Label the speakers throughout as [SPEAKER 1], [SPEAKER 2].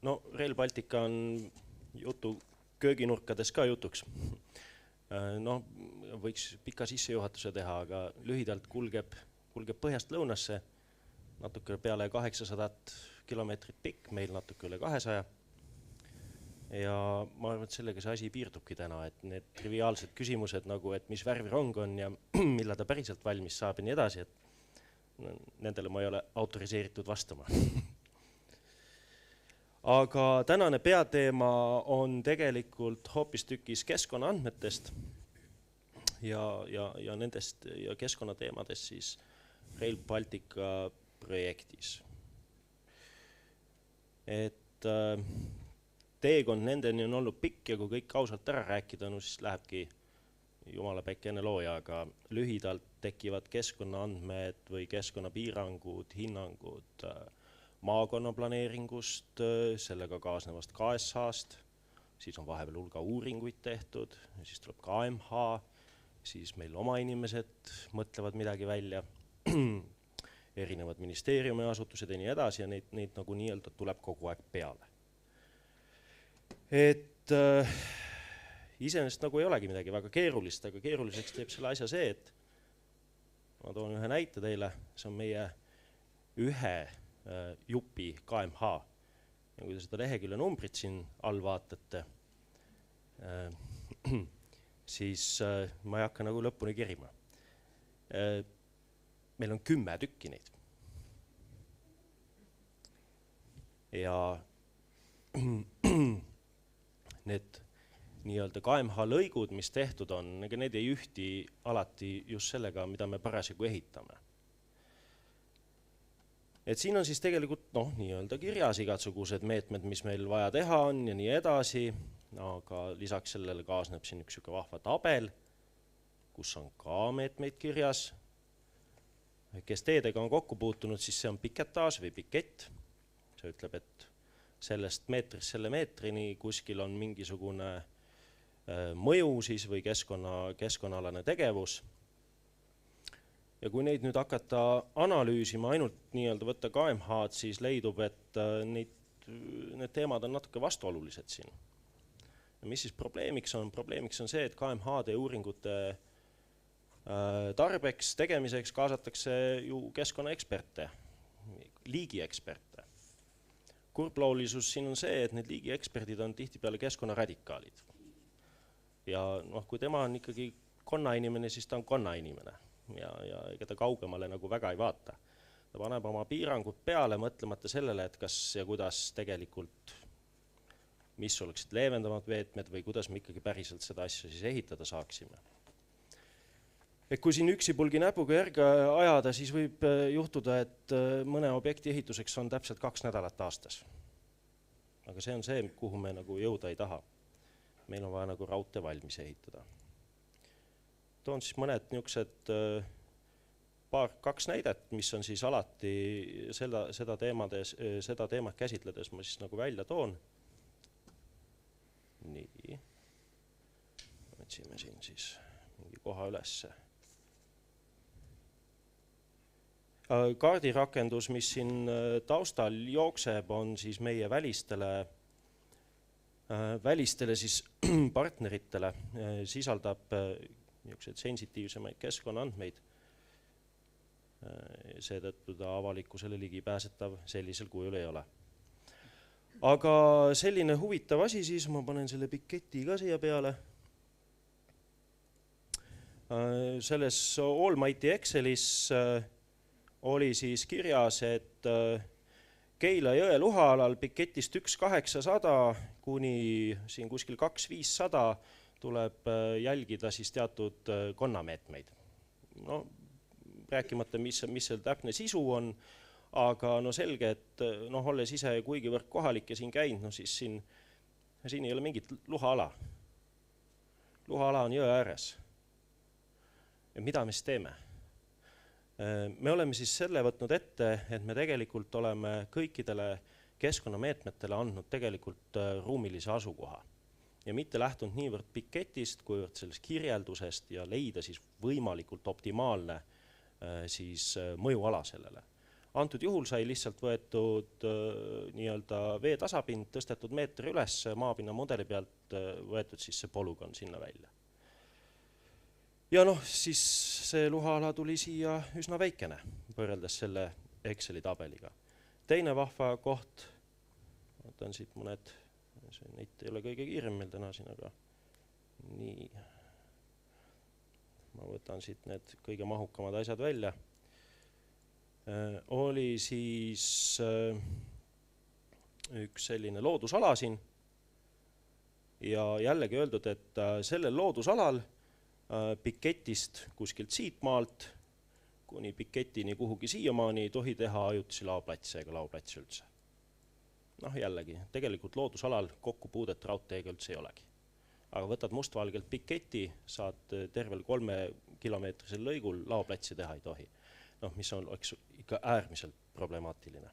[SPEAKER 1] No Rail Baltica on jutu kööginurkades ka jutuks. No, võiks pika sissejuhatuse teha, aga lühidalt kulgeb põhjast lõunasse, natuke peale 800 kilomeetrit pikk, meil natuke üle 200. Ja ma arvan, et sellega see asi piirdubki täna, et need triviaalsed küsimused nagu, et mis värvi rong on ja millal ta päriselt valmis saab ja nii edasi, et nendele ma ei ole autoriseeritud vastama. Aga tänane peateema on tegelikult hoopistükkis keskkonnaandmetest ja nendest ja keskkonnateemadest siis Rail Baltica projektis. Et teekond nendeni on olnud pikk ja kui kõik ausalt ära rääkida, no siis lähebki jumala päike enne looja, aga lühidalt tekivad keskkonnaandmed või keskkonnapiirangud, hinnangud maakonnaplaneeringust, sellega kaasnevast KSH-st, siis on vahepeal hulga uuringuid tehtud, siis tuleb KMH, siis meil oma inimesed mõtlevad midagi välja, erinevad ministeeriumi asutused ja nii edasi ja neid nagu nii-öelda tuleb kogu aeg peale. Et iseenesest nagu ei olegi midagi väga keerulist, aga keeruliseks teeb selle asja see, et ma toon ühe näite teile, see on meie ühe jupi KMH. Ja kui te seda lehekülje numbrit siin all vaatate, siis ma ei hakka nagu lõpuni kerima. Meil on 10 tükki neid. Ja need nii-öelda KMH lõigud, mis tehtud on, need ei ühti alati just sellega, mida me parasjagu ehitame. Et siin on siis tegelikult nii-öelda kirjas igasugused meetmed, mis meil vaja teha on ja nii edasi, aga lisaks sellele kaasneb siin üks vahva tabel, kus on ka meetmeid kirjas. Kes teedega on kokku puutunud, siis see on piketaaž või pikett. See ütleb, et sellest meetrist selle meetrini kuskil on mingisugune mõju siis või keskkonnaalane tegevus. Ja kui neid nüüd hakata analüüsima, ainult nii-öelda võtta KMH-d, siis leidub, et need teemad on natuke vastuolulised siin. Ja mis siis probleemiks on? Probleemiks on see, et KMH-de uuringute tarbeks tegemiseks kaasatakse ju keskkonnaeksperte, liigieksperte. Kurblaulisus siin on see, et need liigieksperdid on tihtipeale keskkonnaradikaalid. Ja kui tema on ikkagi konnainimene, siis ta on konnainimene. Ja ega ta kaugemale nagu väga ei vaata. Ta paneb oma piirangud peale, mõtlemata sellele, et kas ja kuidas tegelikult, mis oleksid leevendamad veetmed või kuidas me ikkagi päriselt seda asja siis ehitada saaksime. Et kui siin üksipulgi näpuga järge ajada, siis võib juhtuda, et mõne objekti ehituseks on täpselt 2 nädalat aastas. Aga see on see, kuhu me nagu jõuda ei taha. Meil on vaja nagu raudtee valmis ehitada. Toon siis mõned niisugused 2 näidet, mis on siis alati seda teemat käsitledes ma siis nagu välja toon. Nii. Otsime siin siis mingi koha ülesse. Kaardirakendus, mis siin taustal jookseb, on siis meie välistele siis partneritele, sisaldab niisuguseid sensitiivsemaid keskkonnaandmeid. Seetõttu ta avalikkusele ligipääsetav sellisel kujul ei ole. Aga selline huvitav asi siis, ma panen selle piketi ka siia peale. Selles Almighty Excelis oli siis kirjas, et Keila jõe luhaalal piketist 1800 kuni siin kuskil 2500 tuleb jälgida siis teatud konnameetmeid. No, rääkimata, mis seal täpne sisu on, aga selge, et olles ise kuigivõrd kohalik ja siin käinud, siis siin ei ole mingit luhaala. Luhaala on jõe ääres. Ja mida me siis teeme? Me oleme siis selle võtnud ette, et me tegelikult oleme kõikidele keskkonnameetmetele andnud tegelikult ruumilise asukoha. Ja mitte lähtunud niivõrd piketist, kuivõrd sellest kirjeldusest ja leida siis võimalikult optimaalne siis mõjuala sellele. Antud juhul sai lihtsalt võetud nii-öelda vee tasapind, tõstetud meetri üles, maapinna mudeli pealt võetud siis see polügoon sinna välja. Ja noh, siis see luhaala tuli siia üsna väikene, võrreldes selle Exceli tabeliga. Teine vahva koht, võtan siit mõned, see neid ei ole kõige kiirem meil täna siin, aga nii, ma võtan siit need kõige mahukamad asjad välja. Oli siis üks selline loodusala siin ja jällegi öeldud, et sellel loodusalal piketist kuskilt siit maalt kuni piketini kuhugi siiamaani ei tohi teha ajutisi laoplatse ega laoplatsi üldse. Noh jällegi, tegelikult loodusalal kokkupuudet raudteega üldse ei olegi. Aga võtad mustvalgelt piketi, saad tervel 3 kilomeetrisel lõigul laoplatsi teha ei tohi. Noh, mis on ikka äärmiselt problemaatiline.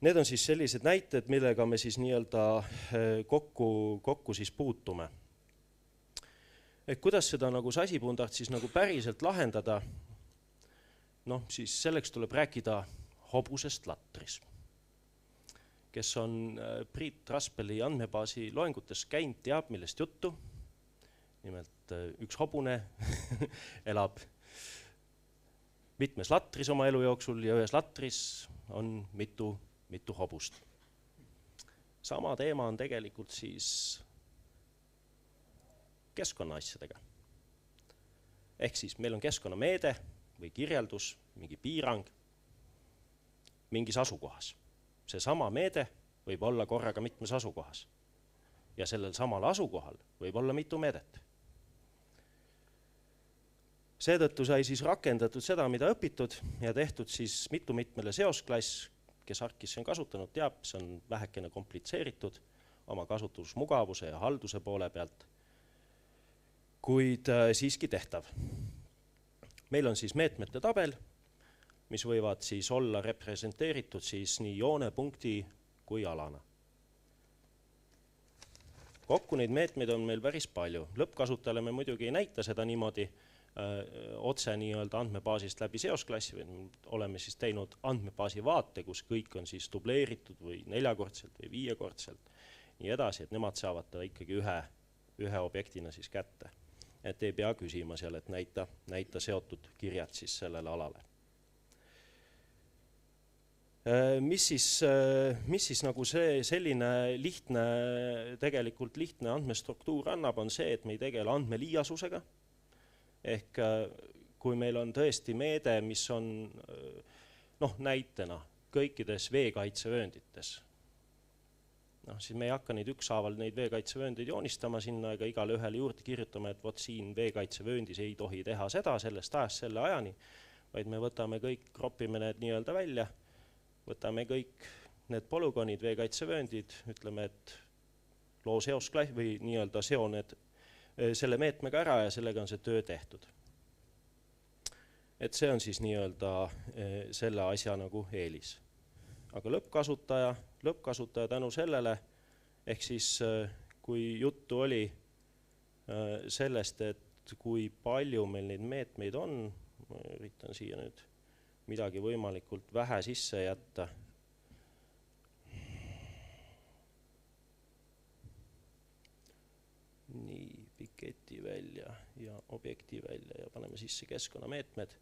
[SPEAKER 1] Need on siis sellised näited, millega me siis nii-öelda kokku siis puutume. Et kuidas seda nagu sasipundart siis nagu päriselt lahendada, noh, siis selleks tuleb rääkida hobusest latris, kes on Priit Traspeli andmebaasi loengutes käinud, teab millest juttu. Nimelt üks hobune elab mitmes latris oma elu jooksul ja ühes latris on mitu hobust. Sama teema on tegelikult siis keskkonnaasjadega. Ehk siis meil on keskkonnameede või kirjeldus, mingi piirang mingis asukohas. See sama meede võib olla korraga mitmes asukohas. Ja sellel samal asukohal võib olla mitu meedet. Seetõttu sai siis rakendatud seda, mida õpitud ja tehtud siis mitmele seosklass, kes ArcGIS on kasutanud, teab, see on vähekene komplitseeritud oma kasutusmugavuse ja halduse poole pealt, kuid siiski tehtav. Meil on siis meetmete tabel, mis võivad siis olla representeeritud siis nii joone, punkti kui alana. Kokku neid meetmeid on meil päris palju. Lõppkasutajale me muidugi ei näita seda niimoodi otse nii-öelda andmebaasist läbi seosklassi, või oleme siis teinud andmebaasi vaate, kus kõik on siis dubleeritud või 4-kordselt või 5-kordselt, nii edasi, et nemad saavad ta ikkagi ühe objektina siis kätte. Et ei pea küsima seal, et näita seotud kirjad siis sellele alale. Mis siis nagu see selline tegelikult lihtne andmestruktuur annab, on see, et me ei tegele andmeliiasusega. Ehk kui meil on tõesti meede, mis on näitena kõikides veekaitsevööndites, siis me ei hakka neid ükshaaval neid veekaitsevööndeid joonistama sinna ega igale ühele juurde kirjutama, et vot siin veekaitsevööndis ei tohi teha seda sellest ajast selle ajani, vaid me võtame kõik, kropime need nii-öelda välja, võtame kõik need polügoonid, veekaitsevööndid, ütleme, et loo seosklass või nii-öelda seo need selle meetmega ära ja sellega on see töö tehtud. Et see on siis nii-öelda selle asja nagu eelis. Aga lõppkasutaja tänu sellele, ehk siis kui juttu oli sellest, et kui palju meil neid meetmeid on, ma üritan siia nüüd midagi võimalikult vähe sisse jätta. Nii, piketi välja ja objekti välja ja paneme sisse keskkonnameetmed.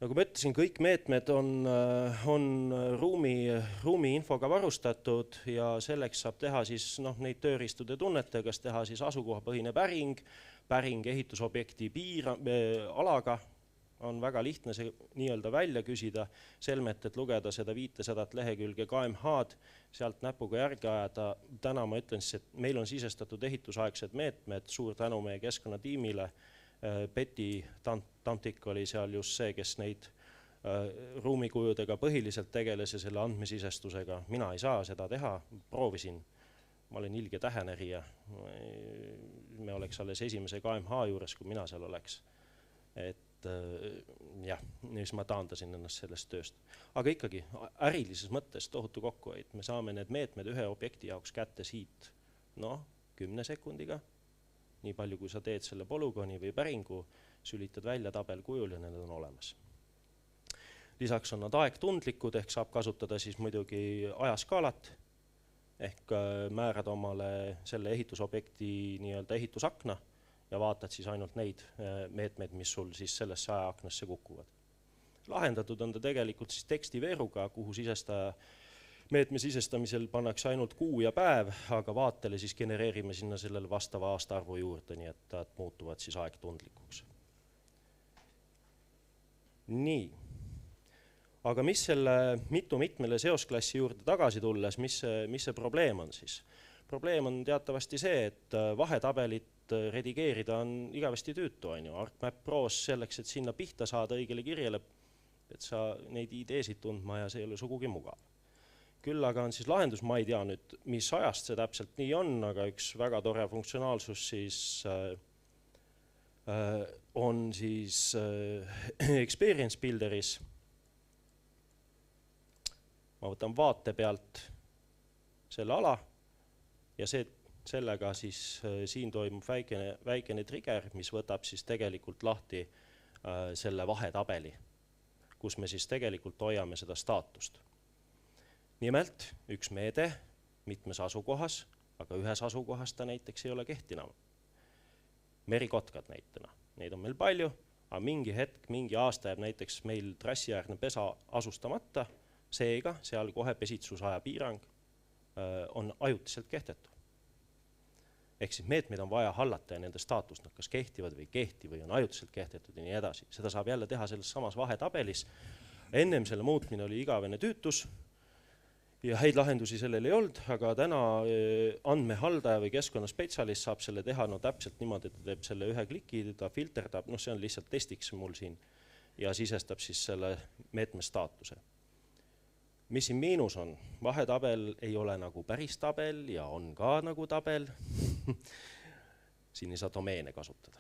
[SPEAKER 1] Nagu ma ütlesin, kõik meetmed on ruumi infoga varustatud ja selleks saab teha siis neid tööriistude tunnete, kas teha siis asukohapõhine päring ehitusobjekti alaga, on väga lihtne see nii-öelda välja küsida, selmet, et lugeda seda 500 lehekülge KMH-d, sealt näpuga järgi ajada. Täna ma ütlen siis, et meil on sisestatud ehitusaegsed meetmed, suur tänu meie keskkonnatiimile. Betty Tamtik oli seal just see, kes neid ruumikujudega põhiliselt tegeles ja selle andmesisestusega. Mina ei saa seda teha, proovisin. Ma olen ilge tähenärija. Me oleks alles esimese KMH juures, kui mina seal oleks. Jah, siis ma taandasin ennast sellest tööst. Aga ikkagi ärilises mõttes tohutu kokkuhoid. Me saame need meetmed ühe objekti jaoks kätte siit 10 sekundiga. Nii palju, kui sa teed selle polügooni või päringu sülitad välja tabelkujul ja need on olemas. Lisaks on nad aegtundlikud, ehk saab kasutada siis muidugi ajaskaalat, ehk määrad omale selle ehitusobjekti nii-öelda ehitusakna ja vaatad siis ainult neid meetmeid, mis sul siis sellesse ajaaknasse kukuvad. Lahendatud on ta tegelikult siis tekstiveeruga, kuhu meetme sisestamisel pannakse ainult kuu ja päev, aga vaatele siis genereerime sinna sellele vastava aastaarvu juurde, nii et nad muutuvad siis aegtundlikuks. Nii. Aga mis selle mitmele seosklassi juurde tagasi tulles, mis see probleem on siis? Probleem on teatavasti see, et vahetabelit redigeerida on igavesti tüütu, on ju. ArcMap Pros selleks, et sinna pihta saada õigele kirjele, et sa neid ideesid tundma ja see ei ole sugugi mugav. Küll aga on siis lahendus, ma ei tea nüüd, mis ajast see täpselt nii on, aga üks väga tore funktsionaalsus siis on siis Experience Builderis. Ma võtan vaate pealt selle ala ja sellega siis siin toimub väikene trigger, mis võtab siis tegelikult lahti selle vahetabeli, kus me siis tegelikult hoiame seda staatust. Nimelt üks meede mitmes asukohas, aga ühes asukohas ta näiteks ei ole kehtina. Merikotkad näitena, neid on meil palju, aga mingi hetk, mingi aasta jääb näiteks meil trassiäärne pesa asustamata, seega seal kohe pesitsusaja piirang on ajutiselt kehtetu. Ehk siis meetmeid on vaja hallata ja nende staatust, nad kas kehtivad või ei kehti või on ajutiselt kehtetud ja nii edasi. Seda saab jälle teha selles samas vahetabelis. Ennem selle muutmine oli igavene tüütus ja häid lahendusi sellel ei olnud, aga täna andmehaldaja või keskkonnaspetsialist saab selle teha täpselt niimoodi, et ta teeb selle ühe kliki, ta filterdab, see on lihtsalt testiks mul siin ja sisestab siis selle meetme staatuse. Mis siin miinus on? Vahetabel ei ole nagu päris tabel ja on ka nagu tabel. Siin ei saa domeene kasutada.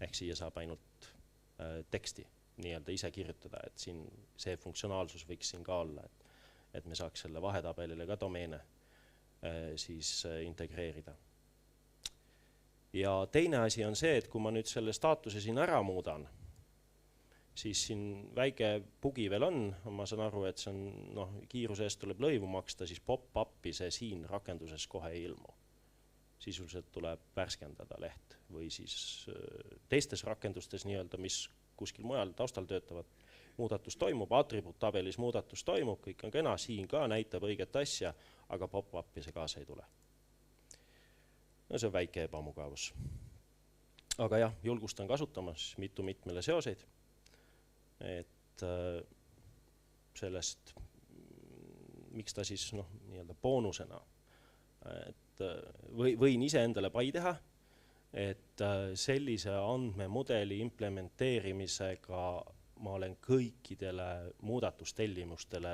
[SPEAKER 1] Ehk siia saab ainult teksti nii-öelda ise kirjutada, et siin see funktsionaalsus võiks siin ka olla, et me saaks selle vahetabelile ka domeene siis integreerida. Ja teine asi on see, et kui ma nüüd selle staatuse siin ära muudan, siis siin väike bugi veel on, ma saan aru, et see on, kiiruse eest tuleb lõivu maksta, siis pop-upi see siin rakenduses kohe ei ilmu. Sisuliselt tuleb värskendada leht või siis teistes rakendustes nii-öelda, mis kuskil mujal taustal töötavad, muudatus toimub, atribuuttabelis muudatus toimub, kõik on kena, siin ka näitab õiget asja, aga pop-upi see kaasa ei tule. No see on väike ebamugavus. Aga jah, julgustan kasutamas mitmele seoseid, et sellest, miks ta siis nii-öelda boonusena, et võin ise endale pai teha, et sellise andmemudeli implementeerimisega ma olen kõikidele muudatustellimustele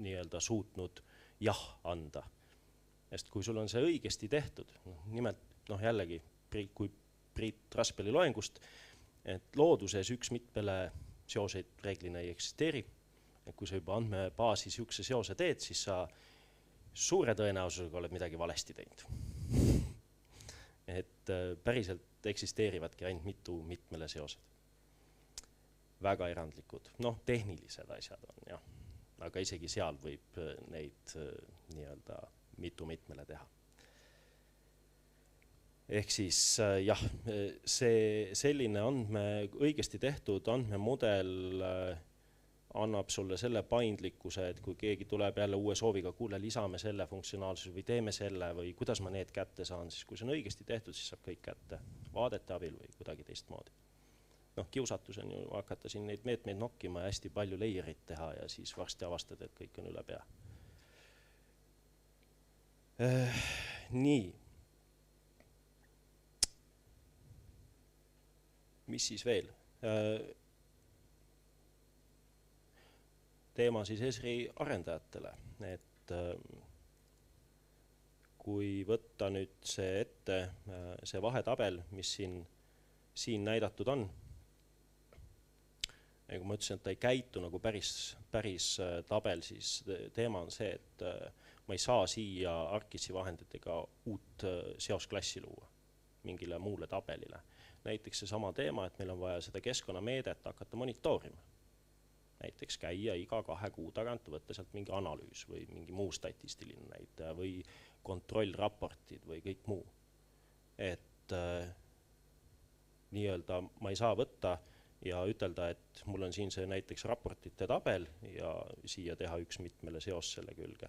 [SPEAKER 1] nii-öelda suutnud jah anda. Sest kui sul on see õigesti tehtud, nimelt jällegi, kui Priit Raspeli loengust, et looduses üks mitmele seoseid reeglina ei eksisteeri. Et kui sa juba andmebaasi sihukese seose teed, siis sa suure tõenäosusega oled midagi valesti teinud. Et päriselt eksisteerivadki ainult mitmele seosed. Väga erandlikud, tehnilised asjad on, jah. Aga isegi seal võib neid nii-öelda mitmele teha. Ehk siis jah, see selline õigesti tehtud andmemudel annab sulle selle paindlikkuse, et kui keegi tuleb jälle uue sooviga, kuule, lisame selle funktsionaalsuse või teeme selle või kuidas ma need kätte saan, siis kui see on õigesti tehtud, siis saab kõik kätte vaadete abil või kuidagi teistmoodi. Kiusatus on ju hakata siin neid meetmeid nokkima ja hästi palju layerit teha ja siis varsti avastada, et kõik on üle pea. Nii. Mis siis veel? Teema siis Esri arendajatele, et kui võtta nüüd see ette, see vahetabel, mis siin näidatud on, ja kui ma ütlesin, et ta ei käitu nagu päris tabel, siis teema on see, et ma ei saa siia ArcGIS-i vahenditega uut seosklassi luua mingile muule tabelile. näiteks see sama teema, et meil on vaja seda keskkonnameedet hakata monitoorima. Näiteks käia iga 2 kuu tagant, võtta sealt mingi analüüs või mingi muu statistiline näitaja või kontrollraportid või kõik muu. Et nii-öelda ma ei saa võtta ja ütelda, et mul on siin see näiteks raportite tabel ja siia teha üks mitmele seos selle külge.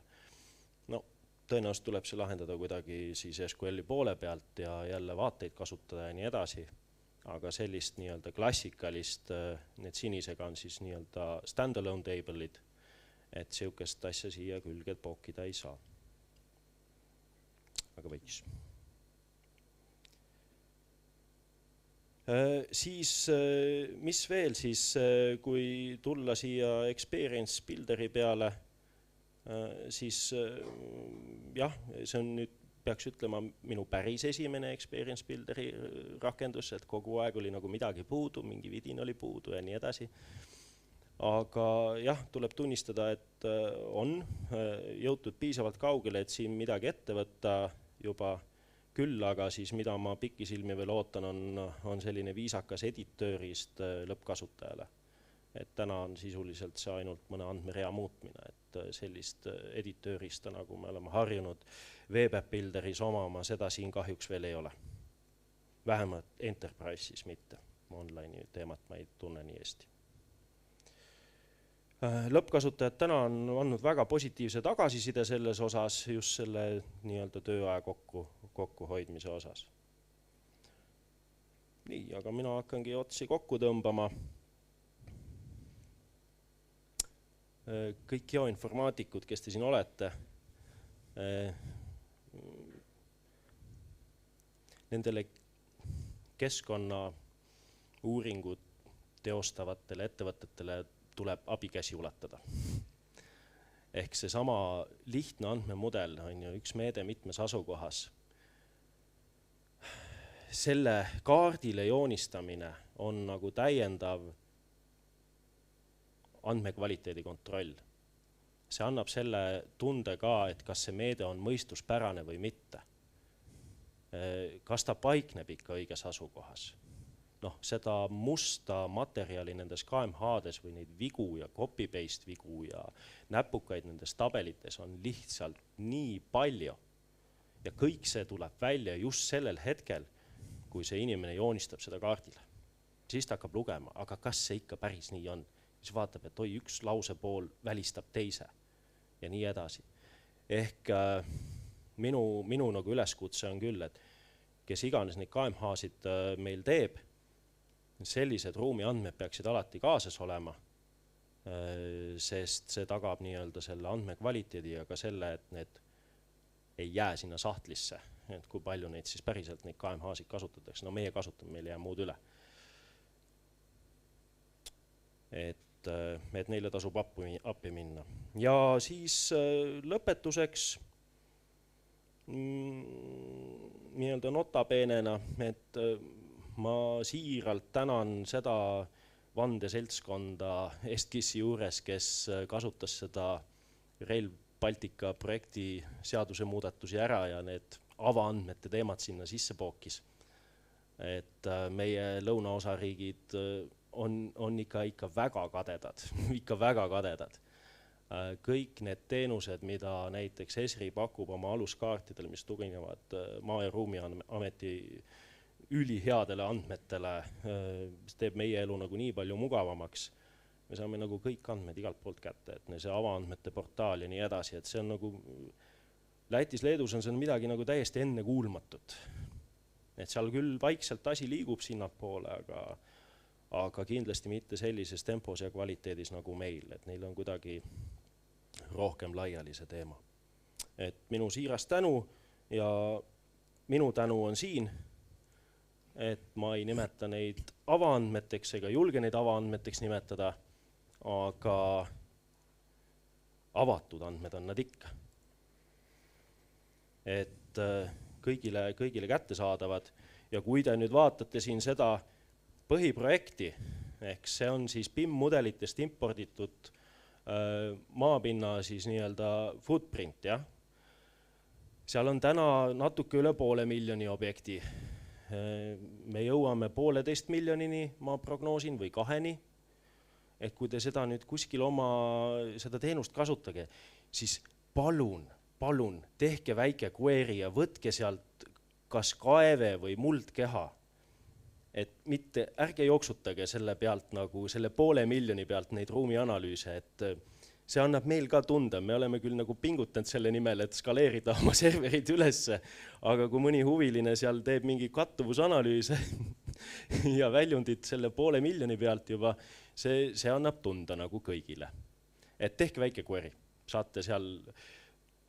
[SPEAKER 1] No tõenäoliselt tuleb see lahendada kuidagi siis SQL-i poole pealt ja jälle vaateid kasutada ja nii edasi. Aga sellist nii-öelda klassikalist, need sinisega on siis nii-öelda standalone table'id, et siukest asja siia külge pookida ei saa. Aga võiks. Siis, mis veel siis, kui tulla siia Experience Builderi peale, siis jah, see on nüüd peaks ütlema minu päris esimene Experience Builderi rakendus, et kogu aeg oli nagu midagi puudu, mingi vidin oli puudu ja nii edasi. Aga jah, tuleb tunnistada, et on jõutud piisavalt kaugele, et siin midagi ette võtta juba küll, aga siis mida ma pikisilmi veel ootan, on selline viisakas editöörist lõppkasutajale. Et täna on sisuliselt see ainult mõne andmerea muutmine, et sellist editöörista, nagu me oleme harjunud Web App Builderis omama, seda siin kahjuks veel ei ole. Vähemalt Enterprise'is mitte. Online'i teemat ma ei tunne nii hästi. Lõppkasutajad täna on andnud väga positiivse tagasiside selles osas, just selle nii-öelda tööaja kokkuhoidmise osas. Nii, aga mina hakkangi otsi kokku tõmbama. Kõik geoinformaatikud, kes te siin olete, nendele keskkonna uuringut teostavatele ettevõtetele tuleb abikäsi ulatada. Ehk see sama lihtne andmemudel on ju üks meede mitmes asukohas. Selle kaardile joonistamine on nagu täiendav andmekvaliteedi kontroll. See annab selle tunde ka, et kas see meede on mõistuspärane või mitte. Kas ta paikneb ikka õiges asukohas. Noh, seda musta materjali nendes KMH-des või neid vigu ja copy-paste vigu ja näpukaid nendes tabelites on lihtsalt nii palju. Ja kõik see tuleb välja just sellel hetkel, kui see inimene joonistab seda kaardile. Siis ta hakkab lugema, aga kas see ikka päris nii on? Siis vaatab, et oi, üks lause pool välistab teise ja nii edasi. Ehk minu nagu üleskutse on küll, et kes iganes neid KMH-sid meil teeb, sellised ruumi andmed peaksid alati kaasas olema, sest see tagab nii-öelda selle andmekvaliteedi ja ka selle, et need ei jää sinna sahtlisse, et kui palju neid siis päriselt neid KMH-sid kasutatakse. No meie kasutame, meil ei jää muud üle. Et neile tasub appi minna. Ja siis lõpetuseks nii-öelda notapeenena, et ma siiralt tänan seda vandeseltskonda Estkissi juures, kes kasutas seda Rail Baltica projekti seaduse muudatusi ära ja need avaandmete teemad sinna sisse pookis. Et meie lõunaosariigid on ikka väga kadedad, ikka väga kadedad. Kõik need teenused, mida näiteks ESRI pakub oma aluskaartidel, mis tuginevad Maa- ja Ruumiameti üliheadele andmetele, mis teeb meie elu nagu nii palju mugavamaks. Me saame nagu kõik andmed igalt poolt kätte, et see avaandmete portaal ja nii edasi, et see on nagu Lätis, Leedus on see midagi nagu täiesti enne kuulmatut. Et seal küll vaikselt asi liigub sinnapoole, aga kindlasti mitte sellises tempos ja kvaliteedis nagu meil, et neil on kuidagi rohkem laiali see teema. Et minu siiras tänu ja minu tänu on siin, et ma ei nimeta neid avaandmeteks ega julge neid avaandmeteks nimetada, aga avatud andmed on nad ikka. Et kõigile kättesaadavad ja kui te nüüd vaatate siin seda põhiprojekti, ehk see on siis BIM-mudelitest imporditud maapinna siis nii-öelda footprint, jah. Seal on täna natuke üle 500 000 objekti Me jõuame 1,5 miljonini, ma prognoosin, või 2-ni. Et kui te seda nüüd kuskil seda teenust kasutage, siis palun, tehke väike query ja võtke sealt kas kaeve või muldkeha. Et mitte, ärge jooksutage selle pealt nagu selle 500 miljoni pealt neid ruumianalüüse, et see annab meil ka tunda, me oleme küll nagu pingutanud selle nimel, et skaleerida oma serverid ülesse, aga kui mõni huviline seal teeb mingi kattuvusanalüüse ja väljundid selle 500 miljoni pealt juba, see annab tunda nagu kõigile. Et tehke väike query, saate seal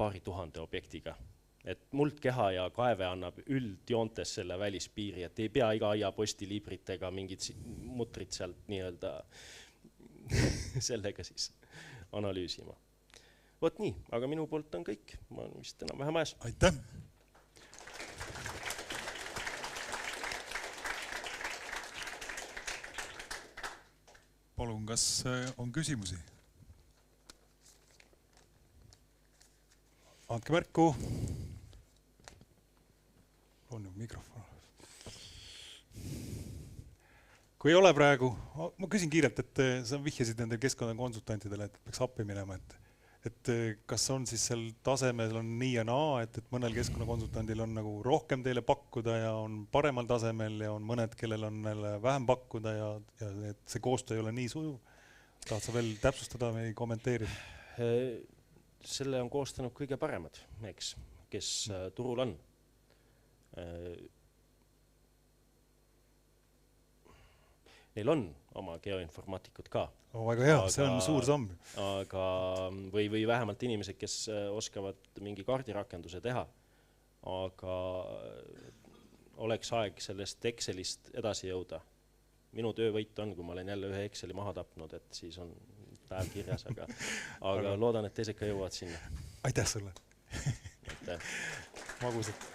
[SPEAKER 1] 2000 objektiga. Et muldkeha ja kaeve annab üldjoontes selle välispiiri, et ei pea iga aiaposti liibritega mingid mutrid sealt nii-öelda sellega siis analüüsima. Vot nii, aga minu poolt on kõik. Ma olen vist enam-vähem ajas.
[SPEAKER 2] Aitäh! Palun, kas on küsimusi? Andke märku. On ju mikrofon. Kui ei ole praegu, ma küsin kiirelt, et sa vihjasid nende keskkonnakonsultantidele, et peaks appi minema, et kas on siis seal tasemel on nii ja naa, et mõnel keskkonnakonsultandil on nagu rohkem teile pakkuda ja on paremal tasemel ja on mõned, kellel on vähem pakkuda ja et see koostöö ei ole nii sujuv. Tahad sa veel täpsustada või kommenteerida?
[SPEAKER 1] Selle on koostanud kõige paremad, eks, kes turul on. Neil on oma geoinformaatikud ka.
[SPEAKER 2] Väga hea, see on suur samm.
[SPEAKER 1] Aga, või vähemalt inimesed, kes oskavad mingi kaardirakenduse teha. Aga oleks aeg sellest Excelist edasi jõuda. Minu töövõit on, kui ma olen jälle ühe Exceli maha tapnud, et siis on päev kirjas, aga loodan, et teised ka jõuavad sinna.
[SPEAKER 2] Aitäh sulle!
[SPEAKER 1] Aitäh!
[SPEAKER 2] Magusad!